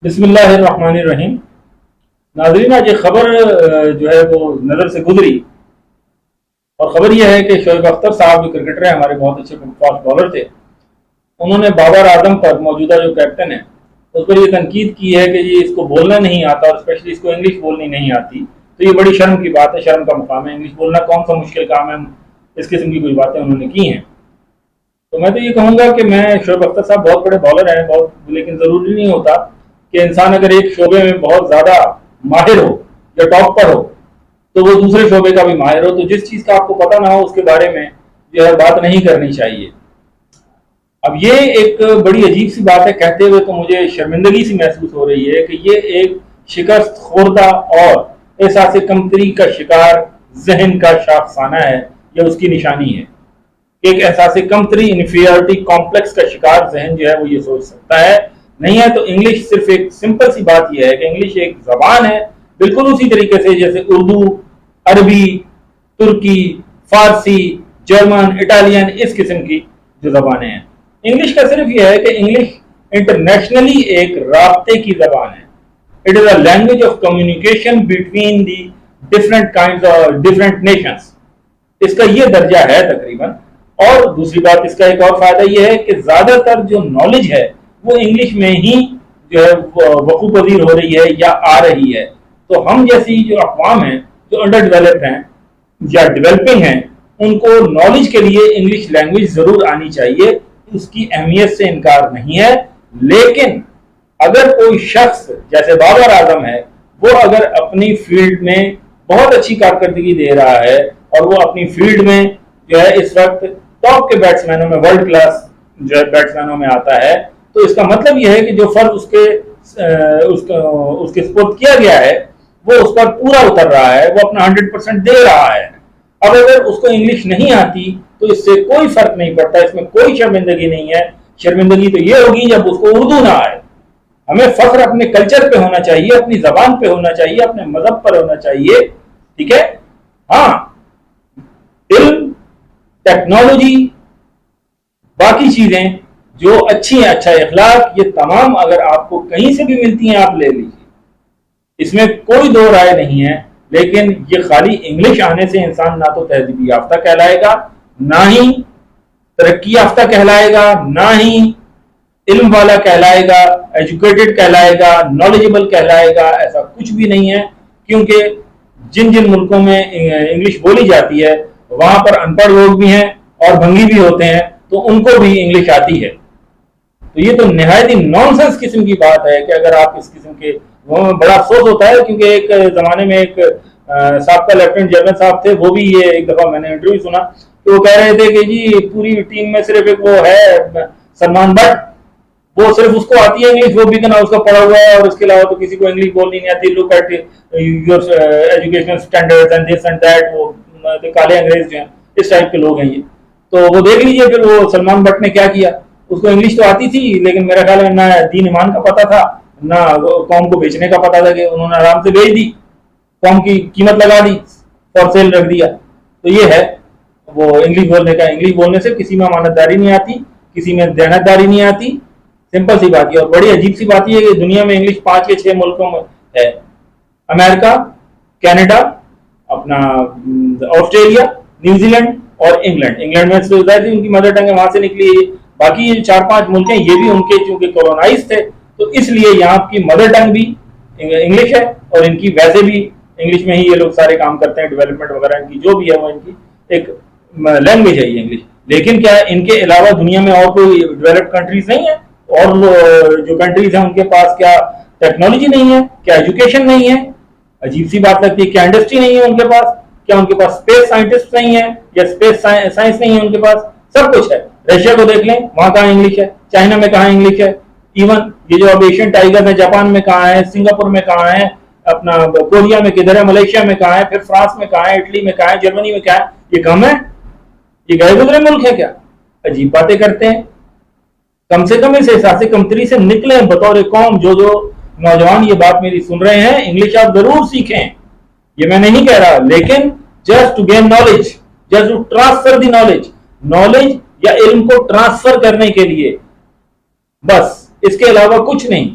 بسم اللہ الرحمن الرحیم. ناظرین، آج ایک خبر جو ہے وہ نظر سے گزری، اور خبر یہ ہے کہ شعیب اختر صاحب جو کرکٹر ہیں، ہمارے بہت اچھے فاسٹ بالر تھے، انہوں نے بابر اعظم پر، موجودہ جو کیپٹن ہے، اس پر یہ تنقید کی ہے کہ یہ اس کو بولنا نہیں آتا، اور اسپیشلی اس کو انگلش بولنی نہیں آتی. تو یہ بڑی شرم کی بات ہے، شرم کا مقام ہے. انگلش بولنا کون سا مشکل کام ہے؟ اس قسم کی کچھ باتیں انہوں نے کی ہیں. تو میں تو یہ کہوں گا کہ شعیب اختر صاحب بہت بڑے بالر ہیں، لیکن ضروری نہیں ہوتا کہ انسان اگر ایک شعبے میں بہت زیادہ ماہر ہو یا ٹاپ پر ہو تو وہ دوسرے شعبے کا بھی ماہر ہو. تو جس چیز کا آپ کو پتہ نہ ہو اس کے بارے میں جو ہے بات نہیں کرنی چاہیے. اب یہ ایک بڑی عجیب سی بات ہے، کہتے ہوئے تو مجھے شرمندگی سی محسوس ہو رہی ہے کہ یہ ایک شکست خوردہ اور احساس کمتری کا شکار ذہن کا شاخسانہ ہے، یا اس کی نشانی ہے. ایک احساس کمتری، انفیریٹی کمپلیکس کا شکار ذہن جو ہے وہ یہ سوچ سکتا ہے نہیں ہے تو انگلش صرف ایک سمپل سی بات یہ ہے کہ انگلش ایک زبان ہے، بالکل اسی طریقے سے جیسے اردو، عربی، ترکی، فارسی، جرمن، اٹالین، اس قسم کی جو زبانیں ہیں. انگلش کا صرف یہ ہے کہ انگلش انٹرنیشنلی ایک رابطے کی زبان ہے. It is a language of communication between the different kinds اور ڈفرنٹ نیشنز. اس کا یہ درجہ ہے تقریباً. اور دوسری بات، اس کا ایک اور فائدہ یہ ہے کہ زیادہ تر جو نالج ہے وہ انگلش میں ہی جو ہے وقوع پذیر ہو رہی ہے یا آ رہی ہے. تو ہم جیسی جو اقوام ہیں جو انڈر ڈیولپڈ ہیں یا ڈیولپنگ ہیں، ان کو نالج کے لیے انگلش لینگویج ضرور آنی چاہیے. اس کی اہمیت سے انکار نہیں ہے، لیکن اگر کوئی شخص جیسے بابر اعظم ہے، وہ اگر اپنی فیلڈ میں بہت اچھی کارکردگی دے رہا ہے اور وہ اپنی فیلڈ میں جو ہے اس وقت ٹاپ کے بیٹسمینوں میں، ورلڈ کلاس جو ہے بیٹسمینوں میں آتا ہے، تو اس کا مطلب یہ ہے کہ جو فرض اس کے سپرد کیا گیا ہے وہ اس پر پورا اتر رہا ہے، وہ اپنا 100% دے رہا ہے. اب اگر اس کو انگلش نہیں آتی تو اس سے کوئی فرق نہیں پڑتا، اس میں کوئی شرمندگی نہیں ہے. شرمندگی تو یہ ہوگی جب اس کو اردو نہ آئے. ہمیں فخر اپنے کلچر پہ ہونا چاہیے، اپنی زبان پہ ہونا چاہیے، اپنے مذہب پر ہونا چاہیے. ٹھیک ہے؟ ہاں، علم، ٹیکنالوجی، باقی چیزیں جو اچھی ہیں، اچھا اخلاق، یہ تمام اگر آپ کو کہیں سے بھی ملتی ہیں آپ لے لیجیے، اس میں کوئی دو رائے نہیں ہے. لیکن یہ خالی انگلش آنے سے انسان نہ تو تہذیبی یافتہ کہلائے گا، نہ ہی ترقی یافتہ کہلائے گا، نہ ہی علم والا کہلائے گا، ایجوکیٹڈ کہلائے گا، نالجبل کہلائے گا. ایسا کچھ بھی نہیں ہے، کیونکہ جن ملکوں میں انگلش بولی جاتی ہے وہاں پر ان پڑھ لوگ بھی ہیں اور بھنگی بھی ہوتے ہیں، تو ان کو بھی انگلش آتی ہے. تو یہ تو نہایت ہی نان سینس قسم کی بات ہے کہ اگر آپ اس قسم کے، وہ بڑا افسوس ہوتا ہے کیونکہ ایک زمانے میں ایک سابقہ لیفٹیننٹ جنرل صاحب تھے، وہ بھی یہ ایک دفعہ میں نے انٹرویو سنا تو وہ کہہ رہے تھے کہ جی پوری ٹیم میں صرف ایک وہ ہے سلمان بٹ، وہ صرف اس کو آتی ہے انگلش، وہ بھی کہنا اس کا پڑھا ہوا ہے، اور اس کے علاوہ تو کسی کو انگلش بولنی نہیں آتی. Look at your educational standards and this and that. وہ کالے انگریز جو ہیں اس ٹائپ کے لوگ ہیں یہ. تو وہ دیکھ لیجئے پھر وہ سلمان بٹ نے کیا کیا. اس کو انگلش تو آتی تھی لیکن میرا خیال ہے نہ دین ایمان کا پتہ تھا، نہ قوم کو بیچنے کا پتہ تھا، کہ انہوں نے آرام سے بیچ دی، قوم کی قیمت لگا دی، فور سیل رکھ دیا. تو یہ ہے وہ انگلش بولنے کا. انگلش بولنے سے کسی میں امانت داری نہیں آتی، کسی میں دیانت داری نہیں آتی. سمپل سی بات یہ. اور بڑی عجیب سی بات یہ ہے کہ دنیا میں انگلش 5 یا 6 ملکوں میں ہے: امریکا، کینیڈا، اپنا آسٹریلیا، نیوزی لینڈ اور انگلینڈ. انگلینڈ میں سے ظاہر ان کی مدر ٹنگ ہے، وہاں سے نکلی ہے. باقی یہ 4-5 ملک ہیں، یہ بھی ان کے چونکہ کولونائز تھے تو اس لیے یہاں کی مدر ٹنگ بھی انگلش ہے، اور ان کی ویسے بھی انگلش میں ہی یہ لوگ سارے کام کرتے ہیں، ڈیولپمنٹ وغیرہ ان کی جو بھی ہے وہ ان کی ایک لینگویج ہے یہ انگلش. لیکن کیا ان کے علاوہ دنیا میں اور کوئی ڈیولپڈ کنٹریز نہیں ہیں؟ اور جو کنٹریز ہیں ان کے پاس کیا ٹیکنالوجی نہیں ہے؟ کیا ایجوکیشن نہیں ہے؟ عجیب سی بات لگتی ہے. کیا انڈسٹری نہیں ہے ان کے پاس؟ کیا ان کے پاس اسپیس سائنٹسٹ نہیں ہے یا اسپیس سائنس نہیں ہے ان کے پاس؟ سب کچھ ہے. رشیا کو دیکھ لیں، وہاں کہاں انگلش ہے، چائنا میں کہاں انگلش ہے، ایون یہ جو اب ایشین ٹائیگر ہے جاپان میں کہاں ہے، سنگاپور میں کہاں ہے، اپنا کوریا میں کدھر ہے، ملیشیا میں کہاں ہے، پھر فرانس میں کہاں ہے، اٹلی میں کہاں ہے، جرمنی میں کہاں ہے. یہ کم ہے؟ یہ گئے گزرے ملک ہے کیا؟ عجیب باتیں کرتے ہیں. کم سے کم اس احساس کمتری سے نکلیں بطور قوم. جو نوجوان یہ بات میری سن رہے ہیں، انگلش آپ ضرور سیکھیں، یہ میں نہیں کہہ رہا، لیکن just to gain knowledge, just to transfer the knowledge یا علم کو ٹرانسفر کرنے کے لیے، بس. اس کے علاوہ کچھ نہیں.